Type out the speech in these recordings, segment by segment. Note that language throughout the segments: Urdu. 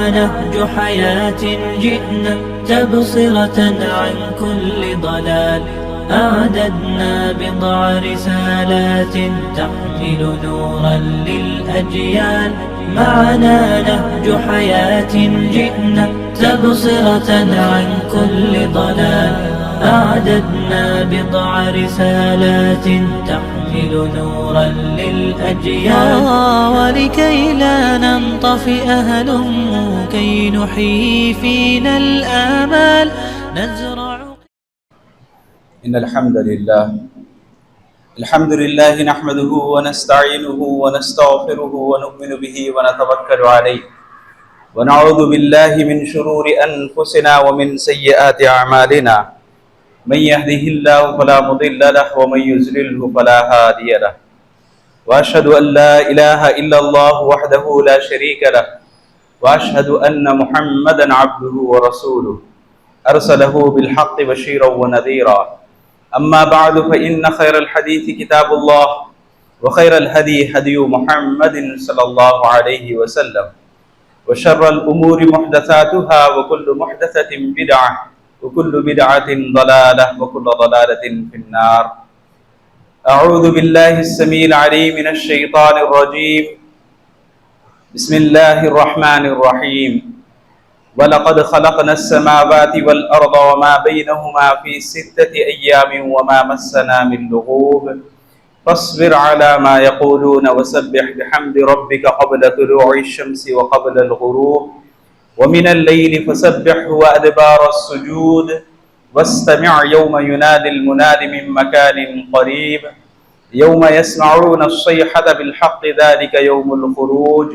نهج حياة جئنا تبصرة عن كل ضلال أعددنا بضع رسالات تحمل نورا للأجيال معنا نهج حياة جئنا تبصرة عن كل ضلال أعددنا بضع رسالات تحمل نورا للأجيال ولكي لا ننطفئ هلموا كي نحيي فينا الآمال نزرع. إن الحمد لله نحمده ونستعينه ونستغفره ونؤمن به ونتوكل عليه ونعوذ بالله من شرور أنفسنا ومن سيئات أعمالنا من يهده الله فلا مضل له ومن يضلل فلا هادي له وأشهد أن لا إله إلا الله وحده لا شريك له وأشهد أن محمدا عبده ورسوله أرسله بالحق بشيرا ونذيرا أما بعد فإن خير الحديث كتاب الله وخير الهدي هدي محمد صلى الله عليه وسلم وشر الأمور محدثاتها وكل محدثة بدعة وكل بدعة ضلالة وكل ضلالة في النار. أعوذ بالله السميع العليم من الشيطان الرجيم. بسم الله الرحمن الرحيم. وَلَقَدْ خَلَقْنَا السَّمَاوَاتِ وَالْأَرْضَ وَمَا بَيْنَهُمَا فِي 6 أيام وَمَا مَسَّنَا مِن لُغُوبٍ فاصبر على ما يقولون وسبح بحمد ربك قبل طلوع الشمس وقبل الغروب ومن الليل فسبحه وأدبار السجود واستمع يوم ينادي المناد من مكان قريب يوم يسمعون الصيحة بالحق ذلك يوم الخروج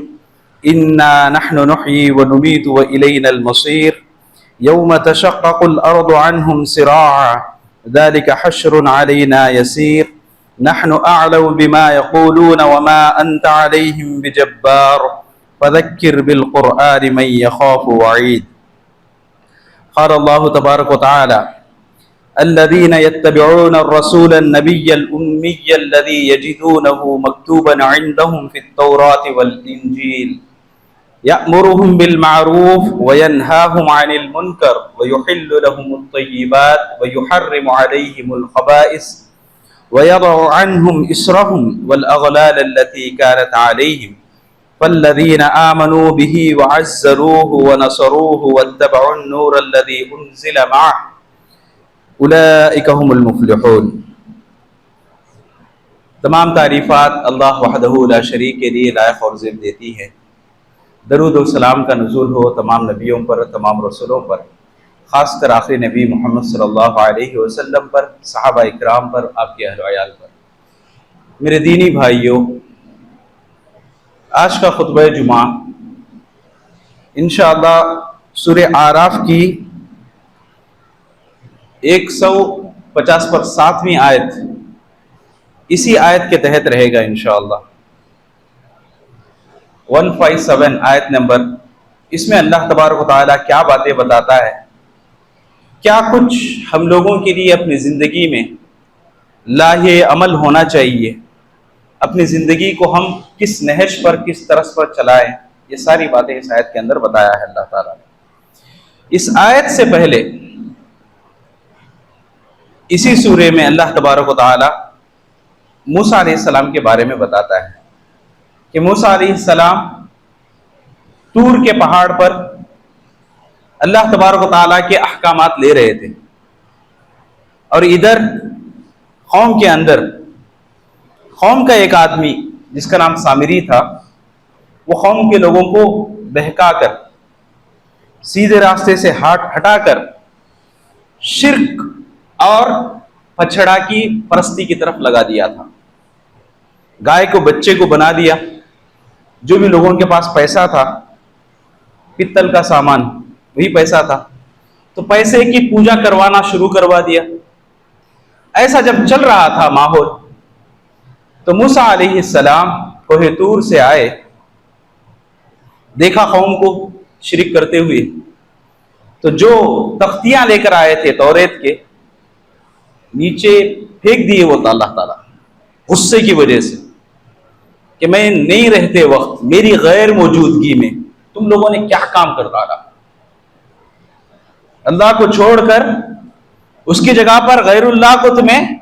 إنا نحن نحيي ونميت وإلينا المصير يوم تشقق الأرض عنهم سراعا ذلك حشر علينا يسير نحن أعلم بما يقولون وما أنت عليهم بجبار فذكر بالقرآن من يخاف وعيد. قال الله تبارك وتعالى الذين يتبعون الرسول النبي الأمي الذي يجدونه مكتوبا عندهم في التوراة والإنجيل يأمرهم بالمعروف وينهاهم عن المنكر ويحل لهم الطيبات ويحرم عليهم الخبائث ويضع عنهم إسرهم والأغلال التي كانت عليهم فالذين آمنوا به وعزروه ونصروه واتبعوا النور الذي أنزل معه أولئك هم المفلحون. تمام تعریفات اللہ وحدہ لا شریک کے لیے لائق اور زیب دیتی ہے. درود و سلام کا نزول ہو تمام نبیوں پر، تمام رسولوں پر، خاص کر آخری نبی محمد صلی اللہ علیہ وسلم پر، صحابہ اکرام پر، آپ کے اہل و عیال پر. میرے دینی بھائیوں، آج کا خطبہ جمعہ انشاءاللہ سورہ اعراف کی 150 پر 7ویں آیت، اسی آیت کے تحت رہے گا انشاءاللہ. 157 آیت نمبر. اس میں اللہ تبارک و تعالیٰ کیا باتیں بتاتا ہے، کیا کچھ ہم لوگوں کے لیے اپنی زندگی میں لاہے عمل ہونا چاہیے، اپنی زندگی کو ہم کس نہج پر، کس طرز پر چلائیں، یہ ساری باتیں اس آیت کے اندر بتایا ہے اللہ تعالیٰ نے. اس آیت سے پہلے اسی سورے میں اللہ تبارک و تعالیٰ موسیٰ علیہ السلام کے بارے میں بتاتا ہے کہ موسیٰ علیہ السلام طور کے پہاڑ پر اللہ تبارک و تعالیٰ کے احکامات لے رہے تھے، اور ادھر قوم کے اندر قوم کا ایک آدمی جس کا نام سامری تھا، وہ قوم کے لوگوں کو بہکا کر، سیدھے راستے سے ہٹا کر شرک اور پچھڑا کی پرستی کی طرف لگا دیا تھا. گائے کو بچے کو بنا دیا. جو بھی لوگوں کے پاس پیسہ تھا، پتل کا سامان وہی پیسہ تھا، تو پیسے کی پوجا کروانا شروع کروا دیا. ایسا جب چل رہا تھا ماحول، تو موسیٰ علیہ السلام کوہ طور سے آئے، دیکھا قوم کو شرک کرتے ہوئے، تو جو تختیاں لے کر آئے تھے توریت کے، نیچے پھینک دیے وہ اللہ تعالیٰ غصے کی وجہ سے کہ میں نہیں رہتے وقت، میری غیر موجودگی میں تم تم لوگوں نے کیا کام کر ڈالا؟ اللہ کو چھوڑ کر اس کی جگہ پر غیر اللہ کو تمہیں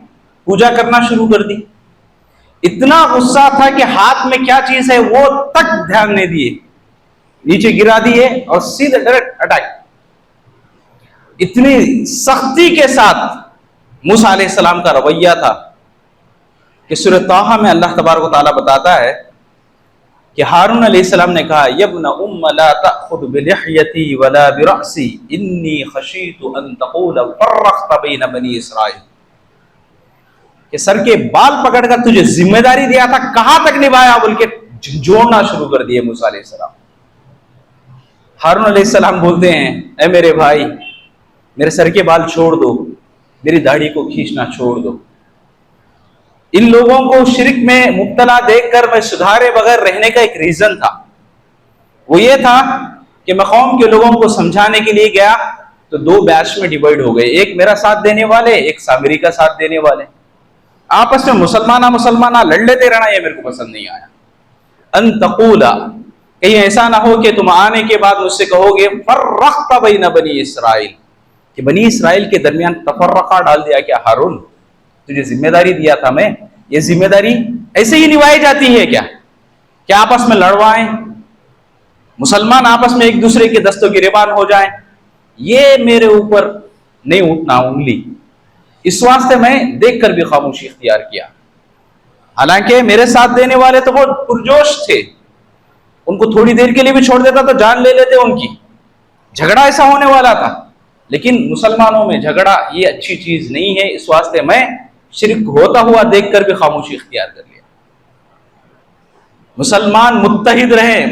پوجا کرنا شروع کر دی۔ اتنا غصہ تھا کہ ہاتھ میں کیا چیز ہے وہ تک دھیان نہیں دیے، نیچے گرا دیے اور سیدھے ڈائریکٹ ہٹائی۔ اتنی سختی کے ساتھ موسیٰ علیہ السلام کا رویہ تھا کہ سورۃ طٰہٰ میں اللہ تبارک و تعالیٰ بتاتا ہے کہ ہارون علیہ السلام نے کہا یبن ام لا تأخذ بلحیتی ولا برأسی انی خشیت ان تقول فرقت بین بنی اسرائیل، کہ سر کے بال پکڑ کر تجھے ذمہ داری دیا تھا کہاں تک نبھایا بول کے جھنجھوڑنا شروع کر دیے موسیٰ علیہ السلام۔ ہارون علیہ السلام بولتے ہیں اے میرے بھائی میرے سر کے بال چھوڑ دو، میری داڑھی کو کھینچنا چھوڑ دو۔ ان لوگوں کو شرک میں مبتلا دیکھ کر میں سدھارے بغیر رہنے کا ایک ریزن تھا، وہ یہ تھا کہ میں قوم کے لوگوں کو سمجھانے کے لیے گیا تو دو بیچ میں ڈیوائیڈ ہو گئے، ایک میرا ساتھ دینے والے، ایک سامری کا ساتھ دینے والے۔ آپس میں مسلمانہ لڑ لیتے رہنا یہ میرے کو پسند نہیں آیا۔ ان تقولا، کہیں ایسا نہ ہو کہ تم آنے کے بعد مجھ سے کہو گے فرقت بین بنی اسرائیل، کہ بنی اسرائیل کے درمیان تفرقہ ڈال دیا کیا ہارون؟ تجھے ذمہ داری دیا تھا میں، یہ ذمہ داری ایسے ہی نبھائی جاتی ہے کیا کہ آپس میں لڑوائیں، مسلمان آپس میں ایک دوسرے کے دستوں گریبان ہو جائیں؟ یہ میرے اوپر نہیں اٹھنا انگلی، اس واسطے میں دیکھ کر بھی خاموشی اختیار کیا۔ حالانکہ میرے ساتھ دینے والے تو بہت پرجوش تھے، ان کو تھوڑی دیر کے لیے بھی چھوڑ دیتا تو جان لے لیتے ان کی، جھگڑا ایسا ہونے والا تھا۔ لیکن مسلمانوں میں جھگڑا یہ اچھی چیز نہیں ہے، اس واسطے میں شرک ہوتا ہوا دیکھ کر بھی خاموشی اختیار کر لیا۔ مسلمان متحد رہیں،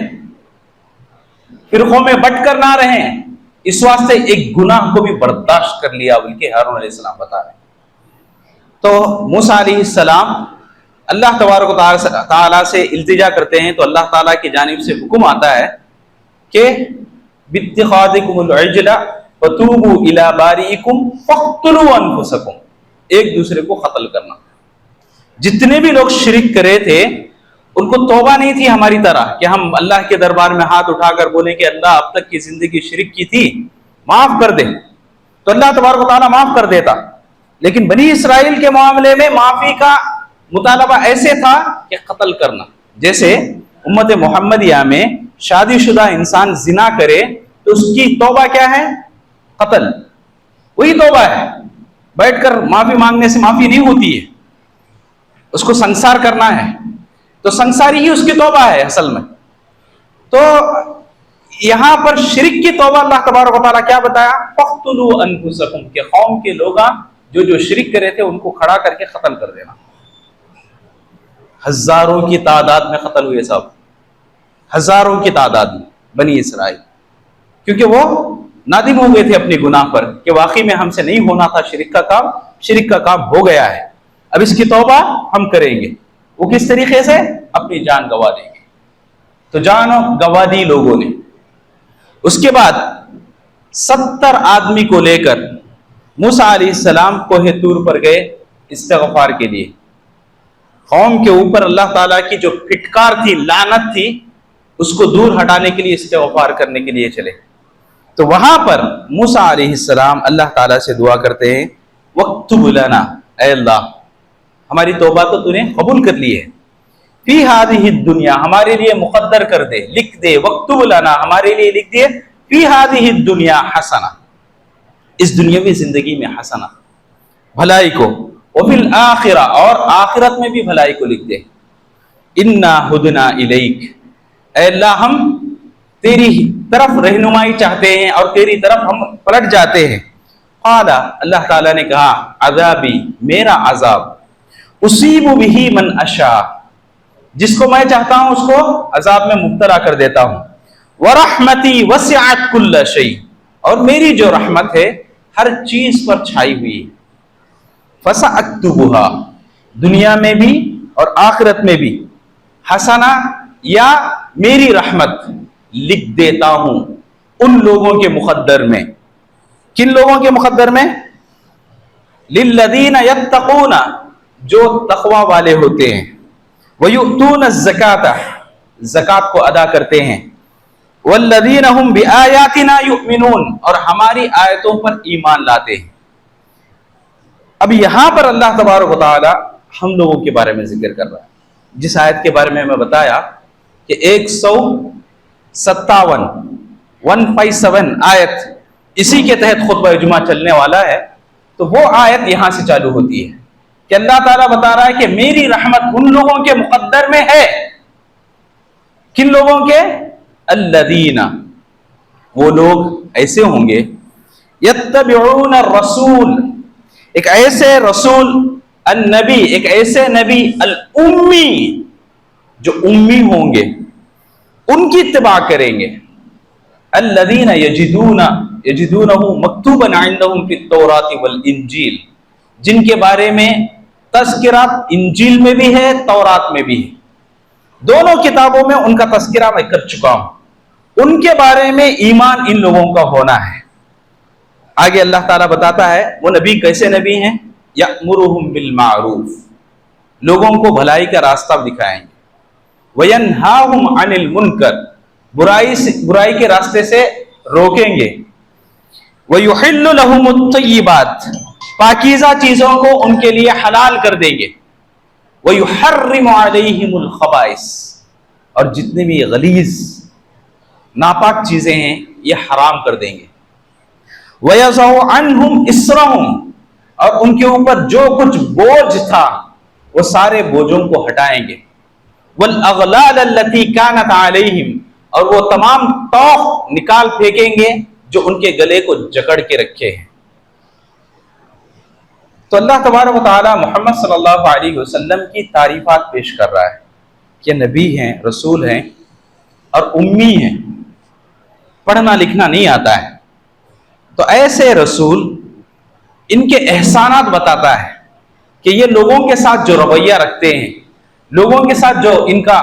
فرقوں میں بٹ کر نہ رہیں، اس واسطے ایک گناہ کو بھی برداشت کر لیا، بلکہ ہارون علیہ السلام بتا رہے ہیں۔ تو موسیٰ علیہ السلام اللہ تبارک و تعالیٰ سے التجا کرتے ہیں تو اللہ تعالیٰ کی جانب سے حکم آتا ہے کہ بِاتِّخَاذِكُمُ الْعِجْلَ وَتُوبُوا إِلَىٰ بَارِئِكُمْ فَاقْتُلُوا أَنفُسَكُمْ، ایک دوسرے کو قتل کرنا۔ جتنے بھی لوگ شرک کرے تھے ان کو توبہ نہیں تھی ہماری طرح کہ ہم اللہ کے دربار میں ہاتھ اٹھا کر بولیں کہ اللہ اب تک کی زندگی شرک کی تھی معاف کر دے، تو اللہ تبارک و تعالیٰ معاف کر دیتا۔ لیکن بنی اسرائیل کے معاملے میں معافی کا مطالبہ ایسے تھا کہ قتل کرنا، جیسے امت محمدیہ میں شادی شدہ انسان زنا کرے تو اس کی توبہ کیا ہے؟ قتل، وہی توبہ ہے، بیٹھ کر معافی مانگنے سے معافی نہیں ہوتی ہے، اس کو سنسار کرنا ہے، تو سنساری ہی اس کی توبہ ہے اصل میں۔ تو یہاں پر شرک کی توبہ اللہ تبارک و تعالیٰ کیا بتایا؟ فَاقْتُلُوا أَنفُسَكُمْ، کہ قوم کے لوگ جو شرک کرے تھے ان کو کھڑا کر کے قتل کر دینا۔ ہزاروں کی تعداد میں قتل ہوئے صاحب، ہزاروں کی تعداد میں بنی اسرائیل، کیونکہ وہ نادم ہو گئے تھے اپنے گناہ پر کہ واقعی میں ہم سے نہیں ہونا تھا شرک کا کام ہو گیا ہے، اب اس کی توبہ ہم کریں گے۔ وہ کس طریقے سے؟ اپنی جان گوا دیں گے۔ تو جان گوا دی لوگوں نے۔ اس کے بعد 70 آدمی کو لے کر موسیٰ علیہ السلام کوہ طور پر گئے استغفار کے لیے۔ قوم کے اوپر اللہ تعالیٰ کی جو پھٹکار تھی، لعنت تھی، اس کو دور ہٹانے کے لیے استغفار کرنے کے لیے چلے۔ تو وہاں پر موسیٰ علیہ السلام اللہ تعالیٰ سے دعا کرتے ہیں وَاكْتُبْ لَنَا، اے اللہ ہماری توبہ تو تو نے قبول کر لی ہے، فی هذه الدنیا، ہمارے لیے مقدر کر دے، لکھ دے، وَاكْتُبْ لَنَا، ہمارے لیے لکھ دے، فی هذه الدنیا حسنہ، اس دنیاوی زندگی میں حسنہ، بھلائی کو، وفی الآخرہ، اور آخرت میں بھی بھلائی کو لکھ دے۔ انا ہدنا الیک، اے اللہ ہم تیری طرف رہنمائی چاہتے ہیں اور تیری طرف ہم پلٹ جاتے ہیں۔ قال، اللہ تعالیٰ نے کہا عذابی، میرا عذاب، اصیب بہ من اشاء، جس کو میں چاہتا ہوں اس کو عذاب میں مبتلا کر دیتا ہوں۔ ورحمتی وسعت کل شیء، اور میری جو رحمت ہے ہر چیز پر چھائی ہوئی ہے۔ فسأکتبھا، دنیا میں بھی اور آخرت میں بھی، حسنہ یا میری رحمت لکھ دیتا ہوں ان لوگوں کے مقدر میں۔ کن لوگوں کے مقدر میں؟ للذین یتقون، جو تقوی والے ہوتے ہیں، ویؤتون الزکاۃ، زکات کو ادا کرتے ہیں، والذین هم بآیاتنا یؤمنون، اور ہماری آیتوں پر ایمان لاتے ہیں۔ اب یہاں پر اللہ تبارک و تعالی ہم لوگوں کے بارے میں ذکر کر رہا ہے۔ جس آیت کے بارے میں بتایا کہ 157 آیت اسی کے تحت خطبہ جمعہ چلنے والا ہے، تو وہ آیت یہاں سے چالو ہوتی ہے کہ اللہ تعالیٰ بتا رہا ہے کہ میری رحمت ان لوگوں کے مقدر میں ہے۔ کن لوگوں کے؟ الذین، وہ لوگ ایسے ہوں گے، یتبعون الرسول، ایک ایسے رسول، النبی، ایک ایسے نبی، الامی، جو امی ہوں گے، ان کی اتباع کریں گے۔ الذین یجدونہ مکتوبا عندہم فی التوراۃ والانجیل، جن کے بارے میں تذکرہ انجیل میں بھی ہے، تورات میں بھی ہے، دونوں کتابوں میں ان کا تذکرہ میں کر چکا ہوں۔ ان کے بارے میں ایمان ان لوگوں کا ہونا ہے۔ آگے اللہ تعالیٰ بتاتا ہے وہ نبی کیسے نبی ہیں؟ یأمرہم بالمعروف، لوگوں کو بھلائی کا راستہ دکھائیں گے، وینہاہم عن المنکر، برائی کے راستے سے روکیں گے، ویحل لہم الطیبات، پاکیزہ چیزوں کو ان کے لیے حلال کر دیں گے، ویحرم علیہم الخبائث، اور جتنے بھی غلیظ ناپاک چیزیں ہیں یہ حرام کر دیں گے، وَيَضَعُ عَنْهُمْ إِسْرَهُمْ، اور ان کے اوپر جو کچھ بوجھ تھا وہ سارے بوجھوں کو ہٹائیں گے، وَالْأَغْلَالَ الَّتِي كَانَتْ عَلَيْهِمْ، اور وہ تمام طوق نکال پھینکیں گے جو ان کے گلے کو جکڑ کے رکھے ہیں۔ تو اللہ تبارک و تعالی محمد صلی اللہ علیہ وسلم کی تعریفات پیش کر رہا ہے کہ نبی ہیں، رسول ہیں اور امی ہیں، پڑھنا لکھنا نہیں آتا ہے۔ تو ایسے رسول ان کے احسانات بتاتا ہے کہ یہ لوگوں کے ساتھ جو رویہ رکھتے ہیں، لوگوں کے ساتھ جو ان کا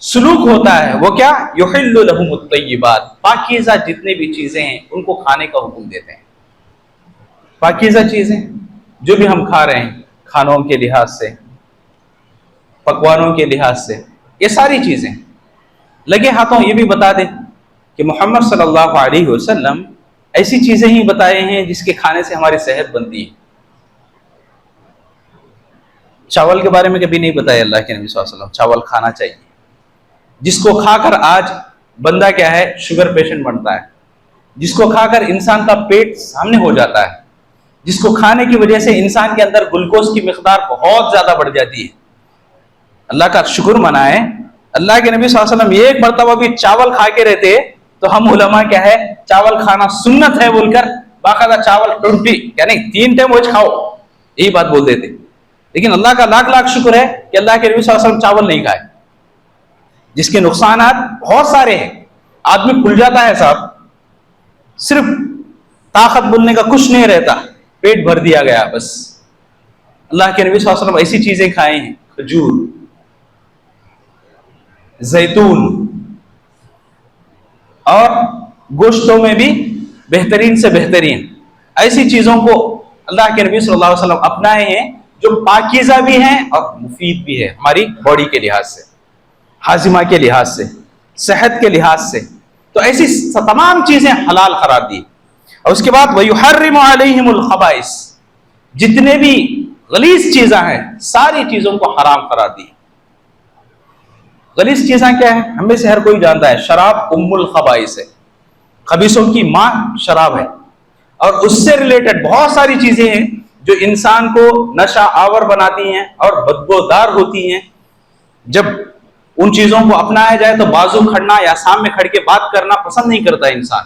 سلوک ہوتا ہے وہ کیا؟ یحل لہم الطیبات، پاکیزہ جتنے بھی چیزیں ہیں ان کو کھانے کا حکم دیتے ہیں۔ پاکیزہ چیزیں جو بھی ہم کھا رہے ہیں، کھانوں کے لحاظ سے، پکوانوں کے لحاظ سے، یہ ساری چیزیں لگے ہاتھوں یہ بھی بتا دیں کہ محمد صلی اللہ علیہ وسلم ایسی چیزیں ہی بتائے ہیں جس کے کھانے سے ہماری صحت بنتی ہے۔ چاول کے بارے میں کبھی نہیں بتایا اللہ کے نبی صلی اللہ علیہ وسلم، چاول کھانا چاہیے، جس کو کھا کر آج بندہ کیا ہے؟ شوگر پیشنٹ بنتا ہے، جس کو کھا کر انسان کا پیٹ سامنے ہو جاتا ہے، جس کو کھانے کی وجہ سے انسان کے اندر گلوکوز کی مقدار بہت زیادہ بڑھ جاتی ہے۔ اللہ کا شکر منائیں، اللہ کے نبی صلی اللہ علیہ وسلم ایک مرتبہ بھی چاول کھا کے رہتے تو ہم علماء کیا ہے؟ چاول کھانا سنت ہے بول کر باقاعدہ چاول 20 یعنی 3 ٹائم روز کھاؤ، یہی بات بول دیتے۔ لیکن اللہ کا لاکھ لاکھ شکر ہے کہ اللہ کے نبی صلی اللہ علیہ وسلم چاول نہیں کھائے، جس کے نقصانات بہت سارے ہیں۔ آدمی پھول جاتا ہے صاحب، صرف طاقت بولنے کا کچھ نہیں رہتا، پیٹ بھر دیا گیا بس۔ اللہ کے نبی صلی اللہ علیہ وسلم ایسی چیزیں کھائے ہیں، کھجور، زیتون، اور گوشتوں میں بھی بہترین سے بہترین ایسی چیزوں کو اللہ کے نبی صلی اللہ علیہ وسلم اپنائے ہیں جو پاکیزہ بھی ہیں اور مفید بھی ہے ہماری باڈی کے لحاظ سے، ہاضمہ کے لحاظ سے، صحت کے لحاظ سے۔ تو ایسی تمام چیزیں حلال قرار دی، اور اس کے بعد وَيُحَرِّمُ عَلَيْهِمُ الْخَبَائِث، جتنے بھی غلیظ چیزیں ہیں ساری چیزوں کو حرام قرار دی۔ غلیظ چیزیں کیا ہیں؟ ہم میں سے ہر کوئی جانتا ہے، شراب ام الخبائث ہے، خبیثوں کی ماں شراب ہے، اور اس سے ریلیٹڈ بہت ساری چیزیں ہیں جو انسان کو نشہ آور بناتی ہیں اور بدبودار ہوتی ہیں۔ جب ان چیزوں کو اپنایا جائے تو بازو کھڑنا یا سامنے کھڑ کے بات کرنا پسند نہیں کرتا انسان۔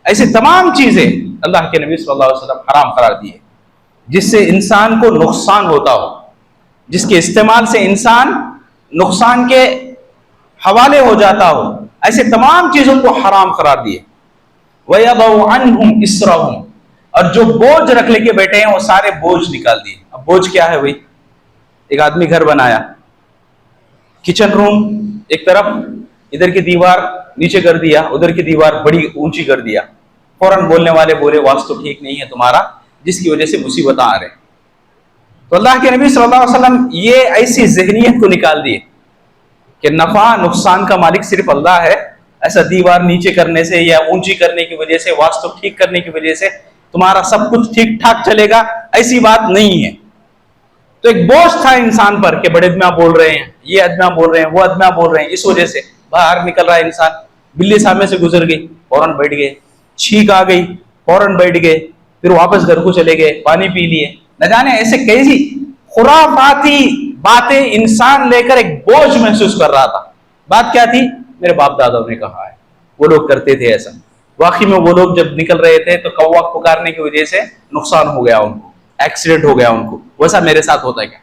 ایسی تمام چیزیں اللہ کے نبی صلی اللہ علیہ وسلم حرام قرار دیے، جس سے انسان کو نقصان ہوتا ہو، جس کے استعمال سے انسان نقصان کے حوالے ہو جاتا ہو، ایسے تمام چیزوں کو حرام قرار دیے۔ وَيَضَعُ عَنْهُمْ إِسْرَهُمْ، اور جو بوجھ رکھ لے کے بیٹھے ہیں وہ سارے بوجھ نکال دیے۔ اب بوجھ کیا ہے بھائی؟ ایک آدمی گھر بنایا، کچن روم ایک طرف، ادھر کی دیوار نیچے کر دیا، ادھر کی دیوار بڑی اونچی کر دیا، فوراً بولنے والے بولے واسطو ٹھیک نہیں ہے تمہارا، جس کی وجہ سے مصیبت آ رہے۔ تو اللہ کے نبی صلی اللہ علیہ وسلم یہ ایسی ذہنیت کو نکال دیے کہ نفع نقصان کا مالک صرف اللہ ہے، ایسا دیوار نیچے کرنے سے یا اونچی کرنے کی وجہ سے، واستو ٹھیک کرنے کی وجہ سے تمہارا سب کچھ ٹھیک ٹھاک چلے گا، ایسی بات نہیں ہے۔ تو ایک بوجھ تھا انسان پر کہ بڑے ادمیاں بول رہے ہیں، یہ ادمیاں بول رہے ہیں، وہ ادمیاں بول رہے ہیں، اس وجہ سے باہر نکل رہا ہے انسان، بلی سامنے سے گزر گئی فوراً بیٹھ گئے، چھینک آ گئی فوراً بیٹھ گئے، پھر واپس گھر کو چلے گئے، پانی پی لیے، نہ جانے ایسے کیسی خرافاتی باتیں انسان لے کر ایک بوجھ محسوس کر رہا تھا۔ بات کیا تھی؟ میرے باپ داداؤں نے کہا ہے، وہ لوگ کرتے تھے ایسا۔ واقعی میں وہ لوگ جب نکل رہے تھے تو کوا پکارنے کی وجہ سے نقصان ہو گیا ان کو، ایکسیڈنٹ ہو گیا ان کو، ویسا میرے ساتھ ہوتا ہے کیا؟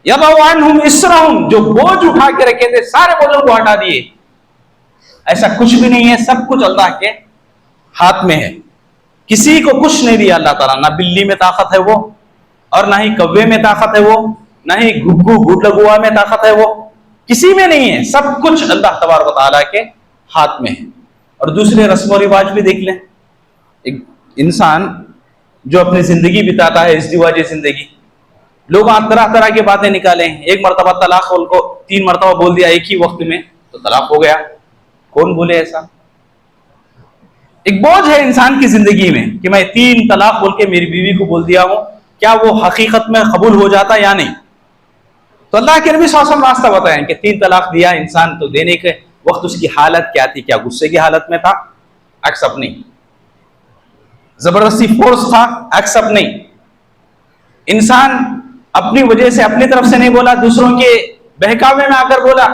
یضع عنہم اسرہم، جو بوجھ اٹھا کے رکھے تھے سارے بوجھوں کو ہٹا دیے۔ ایسا کچھ بھی نہیں ہے، سب کچھ اللہ کے ہاتھ میں ہے۔ کسی کو کچھ نہیں دیا اللہ تعالیٰ، نہ بلی میں طاقت ہے وہ، اور نہ ہی کوے میں طاقت ہے وہ، نہ ہی گھگو گھٹ لگوا میں طاقت ہے وہ، کسی میں نہیں ہے، سب کچھ اللہ تبارک و تعالیٰ کے ہاتھ میں ہے۔ اور دوسرے رسم و رواج بھی دیکھ لیں، ایک انسان جو اپنی زندگی بتاتا ہے ازدواجی زندگی، لوگ طرح طرح کی باتیں نکالیں، ایک مرتبہ طلاق ان کو 3 مرتبہ بول دیا ایک ہی وقت میں تو طلاق ہو گیا، کون بولے ایسا؟ ایک بوجھ ہے انسان کی زندگی میں کہ میں 3 طلاق بول کے میری بیوی کو بول دیا ہوں، کیا وہ حقیقت میں قبول ہو جاتا یا نہیں؟ تو اللہ کے نبی صلی اللہ علیہ وسلم راستہ بتائیں کہ 3 طلاق دیا انسان تو دینے کے وقت اس کی حالت کیا تھی؟ کیا غصے کی حالت میں تھا؟ ایکسپٹ نہیں۔ زبردستی فورس تھا؟ ایکسپٹ نہیں۔ انسان اپنی وجہ سے اپنی طرف سے نہیں بولا، دوسروں کے بہکاوے میں آ کر بولا،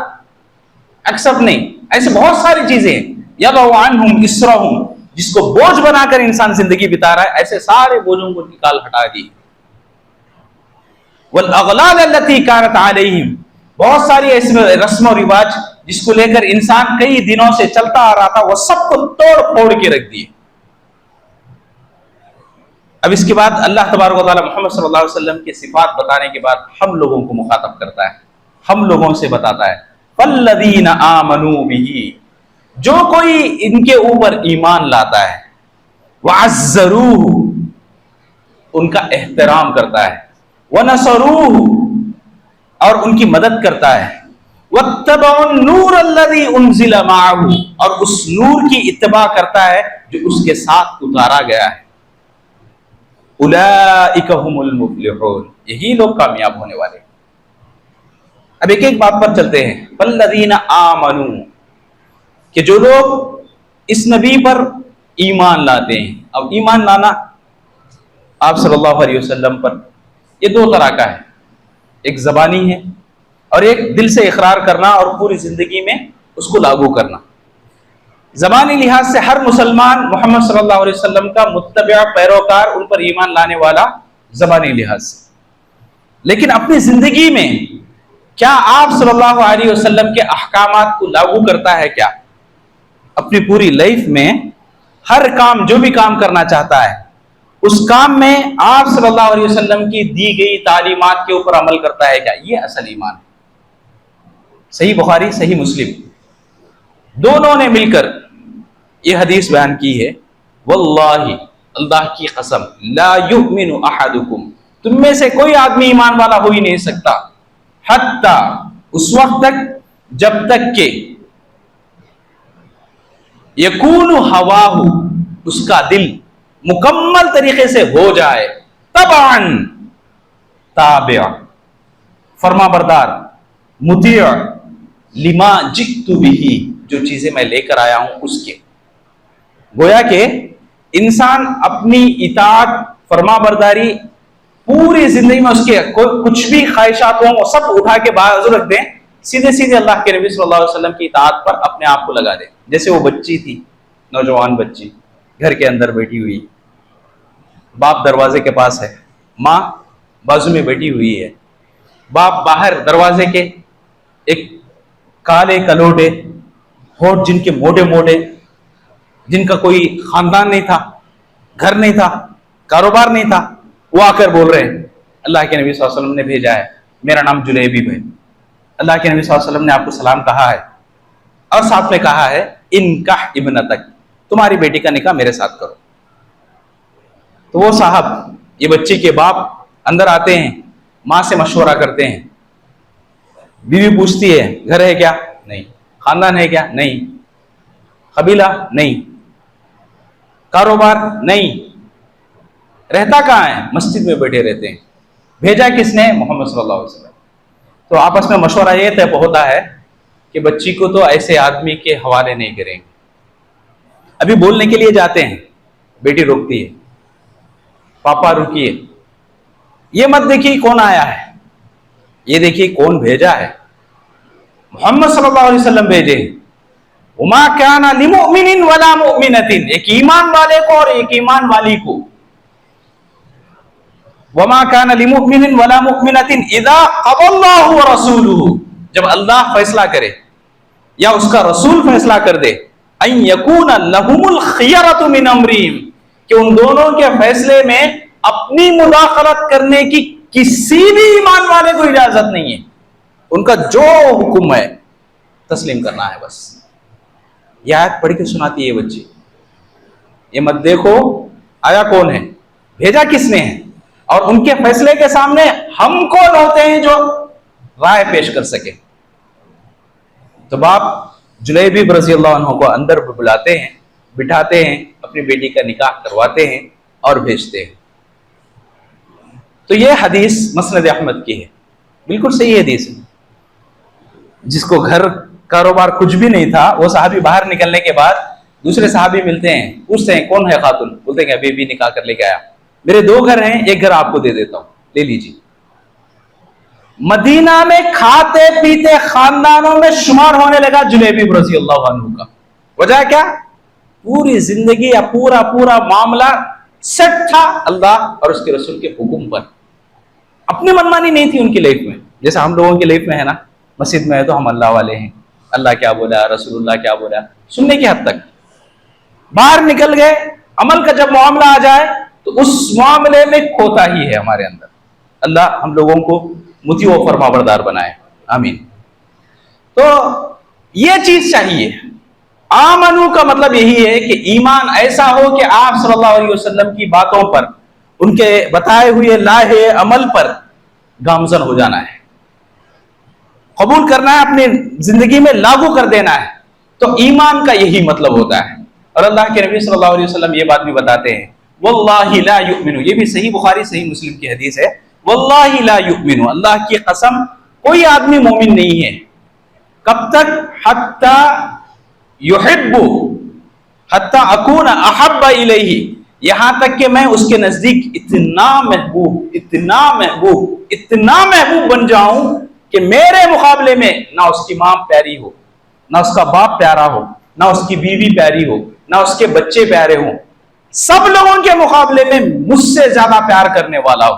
ایکسپٹ نہیں۔ ایسے بہت ساری چیزیں ہیں۔ یضع عنہم اسرہم، جس کو بوجھ بنا کر انسان زندگی بتا رہا ہے، ایسے سارے بوجھوں کو نکال ہٹا دی۔ والاغلال التي كانت عليهم، بہت ساری ایسے رسم و رواج جس کو لے کر انسان کئی دنوں سے چلتا آ رہا تھا، وہ سب کو توڑ پھوڑ کے رکھ دیے۔ اب اس کے بعد اللہ تبارک و تعالیٰ محمد صلی اللہ علیہ وسلم کی صفات بتانے کے بعد ہم لوگوں کو مخاطب کرتا ہے، ہم لوگوں سے بتاتا ہے فالذین آمنوا بہ، جو کوئی ان کے اوپر ایمان لاتا ہے، وعزروہ، ان کا احترام کرتا ہے، ونصروہ، اور ان کی مدد کرتا ہے، واتبعوا النور الذی انزل معہ، اور اس نور کی اتباع کرتا ہے جو اس کے ساتھ اتارا گیا ہے، اولئک هم المفلحون، یہی لوگ کامیاب ہونے والے۔ اب ایک ایک بات پر چلتے ہیں۔ فالذین آمنوا، کہ جو لوگ اس نبی پر ایمان لاتے ہیں۔ اب ایمان لانا آپ صلی اللہ علیہ وسلم پر یہ 2 طرح کا ہے، ایک زبانی ہے اور ایک دل سے اقرار کرنا اور پوری زندگی میں اس کو لاگو کرنا۔ زبانی لحاظ سے ہر مسلمان محمد صلی اللہ علیہ وسلم کا متبع پیروکار، ان پر ایمان لانے والا زبانی لحاظ سے، لیکن اپنی زندگی میں کیا آپ صلی اللہ علیہ وسلم کے احکامات کو لاگو کرتا ہے؟ کیا اپنی پوری لائف میں ہر کام، جو بھی کام کرنا چاہتا ہے اس کام میں آپ صلی اللہ علیہ وسلم کی دی گئی تعلیمات کے اوپر عمل کرتا ہے؟ کیا یہ اصل ایمان ہے؟ صحیح بخاری صحیح مسلم دونوں نے مل کر یہ حدیث بیان کی ہے، واللہ، اللہ کی قسم، لا یؤمن احدکم، تم میں سے کوئی آدمی ایمان والا ہو ہی نہیں سکتا، حتی، اس وقت تک جب تک کہ یکون ہواہ، اس کا دل مکمل طریقے سے ہو جائے، طبعاً، تابع، فرما بردار، مطیع، لما جئت بہ، جو چیزیں میں لے کر آیا ہوں اس کے۔ گویا کہ انسان اپنی اطاعت، فرما برداری پوری زندگی میں اس کے کچھ بھی خواہشات ہوں وہ سب اٹھا کے بازو رکھ دیں، سیدھے سیدھے اللہ کے نبی صلی اللہ علیہ وسلم کی اطاعت پر اپنے آپ کو لگا دیں۔ جیسے وہ بچی تھی، نوجوان بچی گھر کے اندر بیٹھی ہوئی، باپ دروازے کے پاس ہے، ماں بازو میں بیٹھی ہوئی ہے، باپ باہر دروازے کے، ایک کالے کلوٹے ہونٹ جن کے موٹے موٹے، جن کا کوئی خاندان نہیں تھا، گھر نہیں تھا، کاروبار نہیں تھا، وہ آ کر بول رہے ہیں اللہ کے نبی صلی اللہ علیہ وسلم نے بھیجا ہے، میرا نام جلیبیب ہے، اللہ کے نبی صلی اللہ علیہ وسلم نے آپ کو سلام کہا ہے، اور ساتھ میں کہا ہے انکح ابنتک، تمہاری بیٹی کا نکاح میرے ساتھ کرو۔ تو وہ صاحب، یہ بچی کے باپ اندر آتے ہیں، ماں سے مشورہ کرتے ہیں، بیوی پوچھتی ہے گھر ہے کیا؟ نہیں۔ خاندان ہے کیا؟ نہیں۔ قبیلہ نہیں, کاروبار نہیں, رہتا کہاں ہے؟ مسجد میں بیٹھے رہتے ہیں. بھیجا کس نے؟ محمد صلی اللہ علیہ وسلم. تو آپس میں مشورہ یہ طے ہوتا ہے کہ بچی کو تو ایسے آدمی کے حوالے نہیں کریں گے. ابھی بولنے کے لیے جاتے ہیں, بیٹی روکتی ہے, پاپا رکیے, یہ مت دیکھیے کون آیا ہے, یہ دیکھیے کون بھیجا ہے. محمد صلی اللہ علیہ وسلم بھیجے. وما کان لمؤمن ولا مؤمنۃ, ایک ایمان والے کو اور ایک ایمان والی کو. وما کان لمؤمن ولا مؤمنۃ اذا قضى اللہ ورسولہ, جب اللہ فیصلہ کرے یا اس کا رسول فیصلہ کر دے, ان یکون لہم الخیرۃ من امرہم, کہ ان دونوں کے فیصلے میں اپنی مداخلت کرنے کی کسی بھی ایمان والے کو اجازت نہیں ہے. ان کا جو حکم ہے تسلیم کرنا ہے بس. یہ آیت پڑھ کے سناتی ہے بچی, یہ مت دیکھو آیا کون ہے, بھیجا کس نے ہے, اور ان کے فیصلے کے سامنے ہم کون ہوتے ہیں جو رائے پیش کر سکے. تو باپ جلیبیب رضی اللہ عنہ کو اندر بلاتے ہیں, بٹھاتے ہیں, اپنی بیٹی کا نکاح کرواتے ہیں اور بھیجتے ہیں. تو یہ حدیث مسند احمد کی ہے, بالکل صحیح حدیث ہے. جس کو گھر کاروبار کچھ بھی نہیں تھا, وہ صحابی باہر نکلنے کے بعد دوسرے صحابی ملتے ہیں, پوچھتے ہیں کون ہے خاتون, بولتے ہیں ابھی بھی نکاح کر لے کے آیا, میرے 2 گھر ہیں, ایک گھر آپ کو دے دیتا ہوں, لے لیجیے. مدینہ میں کھاتے پیتے خاندانوں میں شمار ہونے لگا جلیبیب رضی اللہ عنہ کا. وجہ کیا؟ پوری زندگی یا پورا معاملہ سیٹ تھا اللہ اور اس کے رسول کے حکم پر. اپنی منمانی نہیں تھی ان کی لائف میں, جیسا ہم لوگوں کی لائف میں ہے نا, مسجد میں ہے تو ہم اللہ والے ہیں, اللہ کیا بولا, رسول اللہ کیا بولا, سننے کی حد تک. باہر نکل گئے, عمل کا جب معاملہ آ جائے تو اس معاملے میں کھوتا ہی ہے ہمارے اندر. اللہ ہم لوگوں کو مطیع و فرمانبردار بنائے, آمین. تو یہ چیز چاہیے. آمنو کا مطلب یہی ہے کہ ایمان ایسا ہو کہ آپ صلی اللہ علیہ وسلم کی باتوں پر, ان کے بتائے ہوئے لاہے عمل پر گامزن ہو جانا ہے, قبول کرنا ہے, اپنی زندگی میں لاگو کر دینا ہے. تو ایمان کا یہی مطلب ہوتا ہے. اور اللہ کے نبی صلی اللہ علیہ وسلم یہ بات بھی بتاتے ہیں, واللہ لا یؤمن, یہ بھی صحیح بخاری صحیح مسلم کی حدیث ہے, واللہ لا یؤمن, اللہ کی قسم کوئی آدمی مومن نہیں ہے. کب تک؟ حتی یحب, حتی اکون احب الیہ, یہاں تک کہ میں اس کے نزدیک اتنا محبوب بن جاؤں کہ میرے مقابلے میں نہ اس کی ماں پیاری ہو, نہ اس کا باپ پیارا ہو, نہ اس کی بیوی پیاری ہو, نہ اس کے بچے پیارے ہوں, سب لوگوں کے مقابلے میں مجھ سے زیادہ پیار کرنے والا ہو,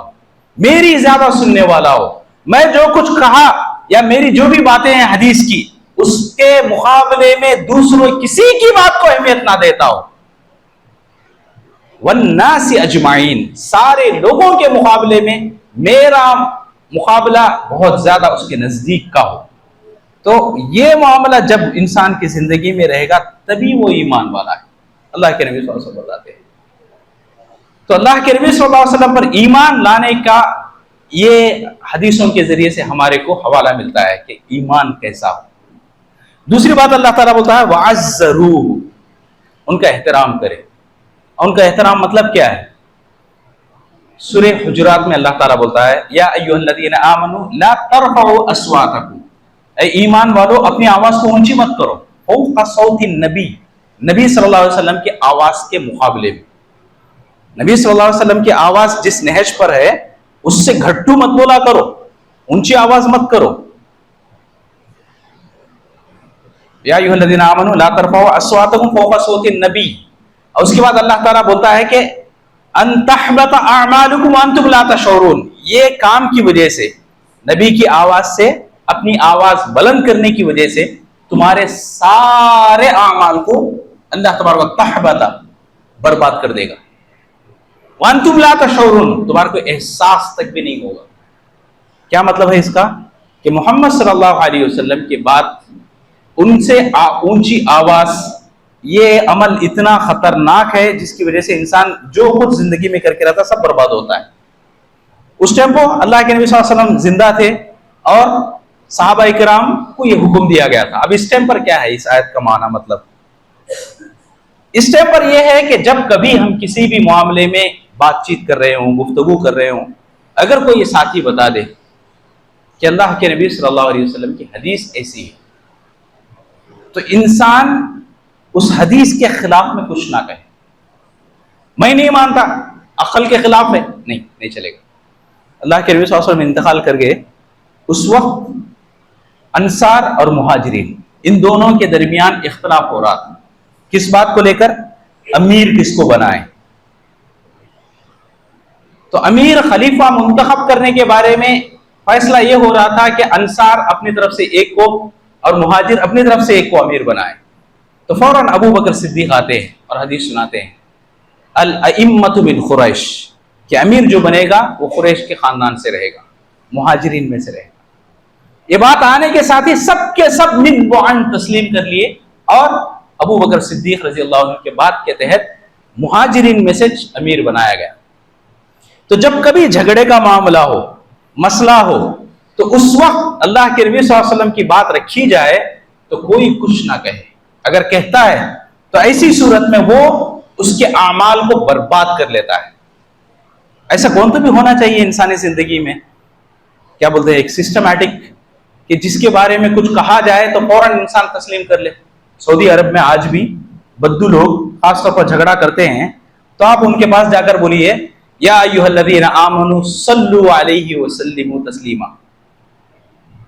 میری زیادہ سننے والا ہو, میں جو کچھ کہا یا میری جو بھی باتیں ہیں حدیث کی, اس کے مقابلے میں دوسروں کسی کی بات کو اہمیت نہ دیتا ہو. والناس اجمعین, سارے لوگوں کے مقابلے میں میرا مقابلہ بہت زیادہ اس کے نزدیک کا ہو. تو یہ معاملہ جب انسان کی زندگی میں رہے گا تبھی وہ ایمان والا ہے. اللہ کے نبی صلی اللہ علیہ وسلم بتاتے ہیں. تو اللہ کے نبی صلی اللہ علیہ وسلم پر ایمان لانے کا یہ حدیثوں کے ذریعے سے ہمارے کو حوالہ ملتا ہے کہ ایمان کیسا ہو. دوسری بات اللہ تعالیٰ بولتا ہے وَعَزَّرُوهُ, ان کا احترام کرے. ان کا احترام مطلب کیا ہے؟ سورہ حجرات میں اللہ تعالیٰ بولتا ہے یا ایھا الذین آمنوا لا ترفعوا اصواتکم, اے ایمان والو اپنی آواز کو اونچی مت کرو, فوق صوت النبی, نبی صلی اللہ علیہ وسلم کی آواز کے مقابلے میں. نبی صلی اللہ علیہ وسلم کی آواز جس نہج پر ہے اس سے گھٹو مت بولا کرو, اونچی آواز مت کرو. یا ایھا الذین آمنوا لا ترفعوا اصواتکم فوق صوت النبی. اور اس کے بعد اللہ تعالیٰ بولتا ہے کہ ان تحبط اعمالکم وانتم لا تشعرون, یہ کام کی وجہ سے, نبی کی آواز سے, اپنی آواز بلند کرنے کی وجہ سے تمہارے سارے اعمال کو اللہ تبارک تحبط برباد کر دے گا. وانتم لا تشعرون, تمہارے کو احساس تک بھی نہیں ہوگا. کیا مطلب ہے اس کا؟ کہ محمد صلی اللہ علیہ وسلم کے بعد ان سے اونچی آواز, یہ عمل اتنا خطرناک ہے جس کی وجہ سے انسان جو کچھ زندگی میں کر کے رہتا سب برباد ہوتا ہے. اس ٹائم کو اللہ کے نبی صلی اللہ علیہ وسلم زندہ تھے اور صحابہ کرام کو یہ حکم دیا گیا تھا. اب اس ٹائم پر کیا ہے اس آیت کا معنی؟ مطلب اس ٹائم پر یہ ہے کہ جب کبھی ہم کسی بھی معاملے میں بات چیت کر رہے ہوں، گفتگو کر رہے ہوں، اگر کوئی یہ ساتھی بتا دے کہ اللہ کے نبی صلی اللہ علیہ وسلم کی حدیث ایسی ہے، تو انسان اس حدیث کے خلاف میں کچھ نہ کہے. میں نہیں مانتا، عقل کے خلاف ہے، نہیں چلے گا. اللہ کے نبی صلی اللہ علیہ وسلم انتقال کر گئے، اس وقت انصار اور مہاجرین ان دونوں کے درمیان اختلاف ہو رہا تھا. کس بات کو لے کر؟ امیر کس کو بنائیں. تو امیر خلیفہ منتخب کرنے کے بارے میں فیصلہ یہ ہو رہا تھا کہ انصار اپنی طرف سے ایک کو اور مہاجر اپنی طرف سے ایک کو امیر بنائے. تو فوراً ابو بکر صدیق آتے ہیں اور حدیث سناتے ہیں الائمۃ من قریش، کہ امیر جو بنے گا وہ قریش کے خاندان سے رہے گا، مہاجرین میں سے رہے گا. یہ بات آنے کے ساتھ ہی سب کے سب من بعن تسلیم کر لیے، اور ابو بکر صدیق رضی اللہ عنہ کے بات کے تحت مہاجرین میں سے امیر بنایا گیا. تو جب کبھی جھگڑے کا معاملہ ہو، مسئلہ ہو، تو اس وقت اللہ کے نبی صلی اللہ علیہ وسلم کی بات رکھی جائے تو کوئی کچھ نہ کہے. اگر کہتا ہے تو ایسی صورت میں وہ اس کے اعمال کو برباد کر لیتا ہے. ایسا کون تو بھی ہونا چاہیے انسانی زندگی میں، کیا بولتے ہیں، ایک سسٹمیٹک، کہ جس کے بارے میں کچھ کہا جائے تو فوراً انسان تسلیم کر لے. سعودی عرب میں آج بھی بدو لوگ خاص طور پر جھگڑا کرتے ہیں، تو آپ ان کے پاس جا کر بولیے یا ایھا الذین آمنوا صلوا علیہ وسلموا تسلیما،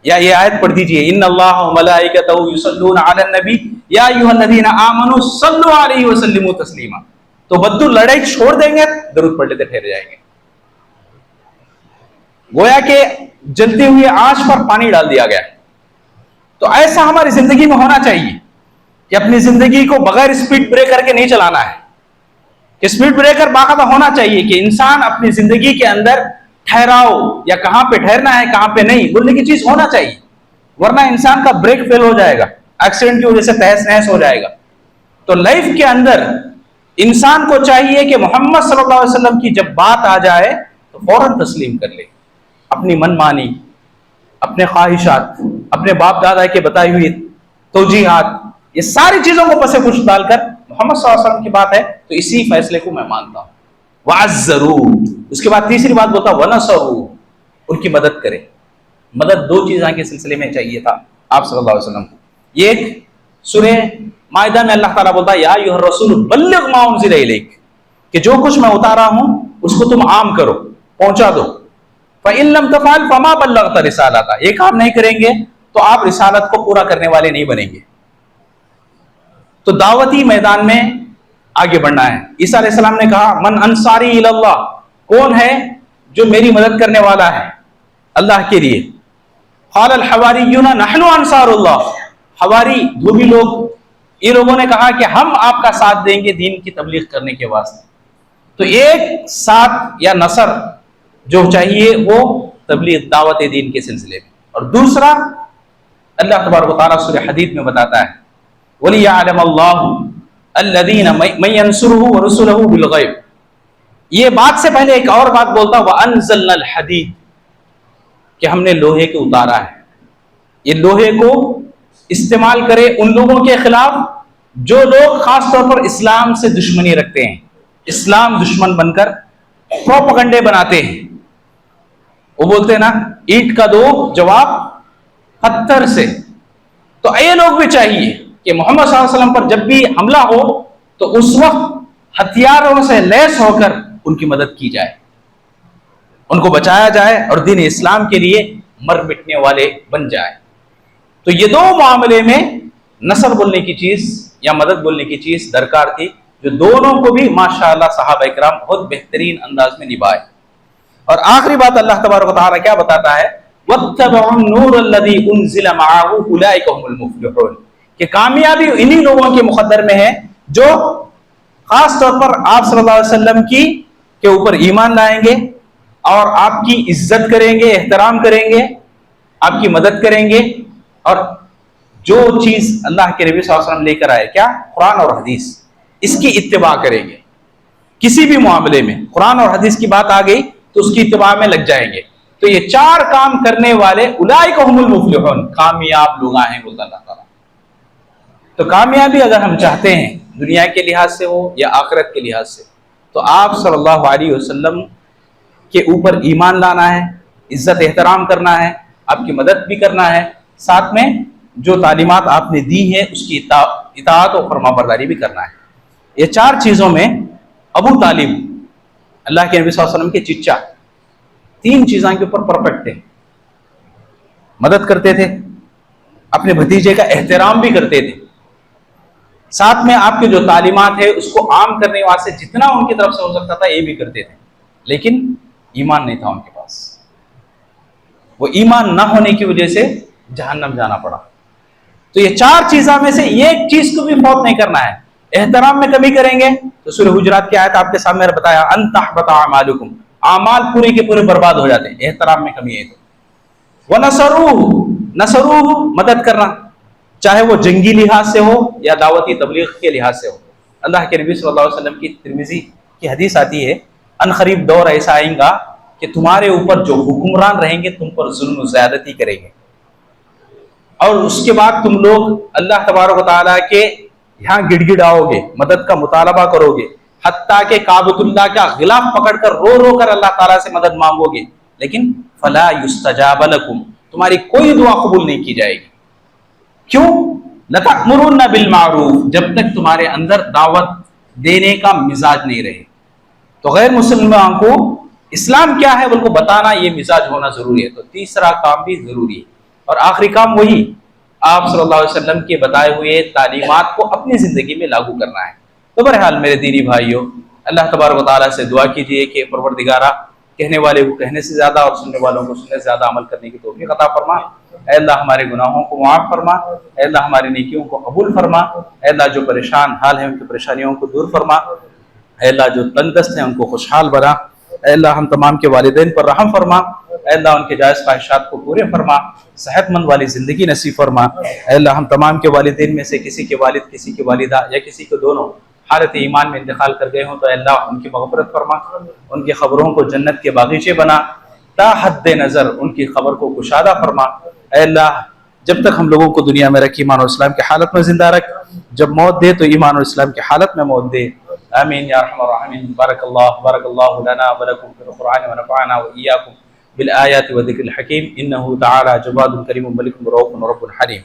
یا یہ آیت پڑھ دیجئے ان اللہ وملائکتہ یصلون علی النبی یا ایھا الذین آمنوا صلوا علیہ وسلموا تسلیما. تو بدو لڑائی چھوڑ دیں گے، درود پڑھ لیتے ٹھہر جائیں گے. گویا کہ جلتی ہوئی آنچ پر پانی ڈال دیا گیا. تو ایسا ہماری زندگی میں ہونا چاہیے کہ اپنی زندگی کو بغیر اسپیڈ بریکر کے نہیں چلانا ہے. اسپیڈ بریکر باقاعدہ ہونا چاہیے کہ انسان اپنی زندگی کے اندر ٹھہراؤ، یا کہاں پہ ٹھہرنا ہے کہاں پہ نہیں بولنے کی چیز ہونا چاہیے، ورنہ انسان کا بریک فیل ہو جائے گا، ایکسیڈنٹ کی وجہ سے تہس نہس ہو جائے گا. تو لائف کے اندر انسان کو چاہیے کہ محمد صلی اللہ علیہ وسلم کی جب بات آ جائے تو فوراً تسلیم کر لے. اپنی من مانی، اپنے خواہشات، اپنے باپ دادا کے بتائی ہوئی توجیحات، یہ ساری چیزوں کو پس پش ڈال کر محمد صلی اللہ علیہ وسلم کی بات ہے تو اسی فیصلے کو میں مانتا ہوں. وَعَزَّرُوا، اس کے بعد تیسری بات بولتا وَنَصَرُوا، ان کی مدد کرے. مدد دو چیزوں کے سلسلے میں چاہیے تھا آپ صلی اللہ علیہ وسلم کو. یہ ایک سورہ مائدہ میں اللہ تعالیٰ بولتا ہے یا ایھا الرسول بلغ ما انزل الیک، کہ جو کچھ میں اتارا ہوں اس کو تم عام کرو، پہنچا دو. فَإِن لَمْ تَفْعَلْ فَمَا بَلَّغْتَ رِسَالَتَهُ، یہ کام نہیں کریں گے تو آپ رسالت کو پورا کرنے والے نہیں بنیں گے. تو دعوتی میدان میں آگے بڑھنا ہے. عیسیٰ علیہ السلام نے کہا من انصاری الی اللہ، کون ہے جو میری مدد کرنے والا ہے اللہ کے لیے. قال الحواریون نحن انصار اللہ، حواری دھوبی لوگ، یہ لوگوں نے کہا کہ ہم آپ کا ساتھ دیں گے دین کی تبلیغ کرنے کے واسطے. تو ایک ساتھ یا نصر جو چاہیے وہ تبلیغ دعوت دین کے سلسلے میں. اور دوسرا اللہ تبارک و تعالیٰ سورہ حدید میں بتاتا ہے وَلِيَعْلَمَ اللَّهُ الَّذِينَ مَن يَنصُرُهُ وَرُسُلَهُ بِالْغَيْبِ. یہ بات سے پہلے ایک اور بات بولتا وَأَنزَلْنَا الْحَدِيدَ، کہ ہم نے لوہے کو اتارا ہے. یہ لوہے کو استعمال کرے ان لوگوں کے خلاف جو لوگ خاص طور پر اسلام سے دشمنی رکھتے ہیں، اسلام دشمن بن کر پروپیگنڈے بناتے ہیں. وہ بولتے ہیں نا اینٹ کا دو جواب پتھر سے. تو یہ لوگ بھی چاہیے کہ محمد صلی اللہ علیہ وسلم پر جب بھی حملہ ہو تو اس وقت ہتھیاروں سے لیس ہو کر ان کی مدد کی جائے، ان کو بچایا جائے اور دین اسلام کے لیے مر مٹنے والے بن جائے. تو یہ دو معاملے میں نصر بولنے کی چیز یا مدد بولنے کی چیز درکار تھی، جو دونوں کو بھی ماشاءاللہ صحابہ اکرام بہت بہترین انداز میں نبھائے. اور آخری بات اللہ تبارک و تعالیٰ کیا بتاتا ہے وَاتَّبَعُوا النُّورَ الَّذِي أُنزِلَ مَعَهُ أُولَٰئِكَ هُمُ الْمُفْلِحُونَ، کہ کامیابی انہی لوگوں کے مقدر میں ہے جو خاص طور پر آپ صلی اللہ علیہ وسلم کے اوپر ایمان لائیں گے اور آپ کی عزت کریں گے، احترام کریں گے، آپ کی مدد کریں گے، اور جو چیز اللہ کے نبی صلی اللہ علیہ وسلم لے کر آئے، کیا قرآن اور حدیث، اس کی اتباع کریں گے. کسی بھی معاملے میں قرآن اور حدیث کی بات آ گئی تو اس کی اتباع میں لگ جائیں گے. تو یہ چار کام کرنے والے اولئک هم المفلحون، کامیاب لوگ ہیں بولتا اللہ تعالیٰ. تو کامیابی اگر ہم چاہتے ہیں دنیا کے لحاظ سے ہو یا آخرت کے لحاظ سے، تو آپ صلی اللہ علیہ وسلم کے اوپر ایمان لانا ہے، عزت احترام کرنا ہے، آپ کی مدد بھی کرنا ہے، ساتھ میں جو تعلیمات آپ نے دی ہیں اس کی اطاعت و فرما برداری بھی کرنا ہے۔ یہ 4 چیزوں میں ابو طالب اللہ کے نبی صلی اللہ علیہ وسلم کے چچا 3 چیزوں کے اوپر پرفیکٹ تھے، مدد کرتے تھے، اپنے بھتیجے کا احترام بھی کرتے تھے، ساتھ میں آپ کے جو تعلیمات ہے اس کو عام کرنے واسطے جتنا ان کی طرف سے ہو سکتا تھا یہ بھی کرتے تھے، لیکن ایمان نہیں تھا ان کے پاس۔ وہ ایمان نہ ہونے کی وجہ سے جہنم جانا پڑا۔ تو یہ 4 چیزوں میں سے ایک چیز کو بھی فوت نہیں کرنا ہے۔ احترام میں کمی کریں گے تو سورہ حجرات کی آیت آپ کے سامنے بتایا، ان تحبط اعمالکم، اعمال پورے کے پورے برباد ہو جاتے ہیں احترام میں کمی ہے تو۔ نصروہ مدد کرنا، چاہے وہ جنگی لحاظ سے ہو یا دعوتی تبلیغ کے لحاظ سے ہو۔ اللہ کے نبی صلی اللہ علیہ وسلم کی ترمذی کی حدیث آتی ہے، ان قریب دور ایسا آئے گا کہ تمہارے اوپر جو حکمران رہیں گے تم پر ظلم و زیادتی کریں گے، اور اس کے بعد تم لوگ اللہ تبارک و تعالیٰ کے یہاں گڑ گڑاؤ گے، مدد کا مطالبہ کرو گے، حتیٰ کہ کعبۃ اللہ کا غلاف پکڑ کر رو رو کر اللہ تعالیٰ سے مدد مانگو گے، لیکن فلا یستجاب لکم، تمہاری کوئی دعا قبول نہیں کی جائے گی۔ کیوں؟ لتأمرن بالمعروف، جب تک تمہارے اندر دعوت دینے کا مزاج نہیں رہے۔ تو غیر مسلمان کو اسلام کیا ہے کو بتانا، یہ مزاج ہونا ضروری ہے۔ تو تیسرا کام بھی ضروری ہے، اور آخری کام وہی آپ صلی اللہ علیہ وسلم کے بتائے ہوئے تعلیمات کو اپنی زندگی میں لاگو کرنا ہے۔ تو بہرحال میرے دینی بھائیوں، اللہ تبارک و تعالیٰ سے دعا کیجیے کہ پروردگارہ کہنے والے کو کہنے سے زیادہ اور سننے والوں کو سننے سے زیادہ عمل کرنے کی توفیق عطا فرما۔ اے اللہ ہمارے گناہوں کو معاف فرما، اے اللہ ہماری نیکیوں کو قبول فرما، اے اللہ جو پریشان حال ہیں ان کی پریشانیوں کو دور فرما، اے اللہ جو تنگدست ہیں ان کو خوشحال بنا، اے اللہ ہم تمام کے والدین پر رحم فرما، اے اللہ ان کے جائز خواہشات کو پورے فرما، صحت مند والی زندگی نصیب فرما۔ اے اللہ ہم تمام کے والدین میں سے کسی کے والد، کسی کی والدہ یا کسی کے دونوں حالت ایمان میں انتقال کر گئے ہوں تو اے اللہ ان کی مغفرت فرما، ان کی قبروں کو جنت کے باغیچے بنا، تا حد نظر ان کی قبر کو کشادہ فرما۔ اے اللہ جب تک ہم لوگوں کو دنیا میں رکھ ایمان اور اسلام کی حالت میں زندہ رکھ، جب موت دے تو ایمان اور اسلام کی حالت میں موت دے۔ آمین یا ارحم الراحمین۔ بارک اللہ لنا ولکم فی القرآن ونفعنا وإیاکم بالآیات والذکر الحکیم، انہ تعالی جواد کریم ملک رؤوف رب حلیم۔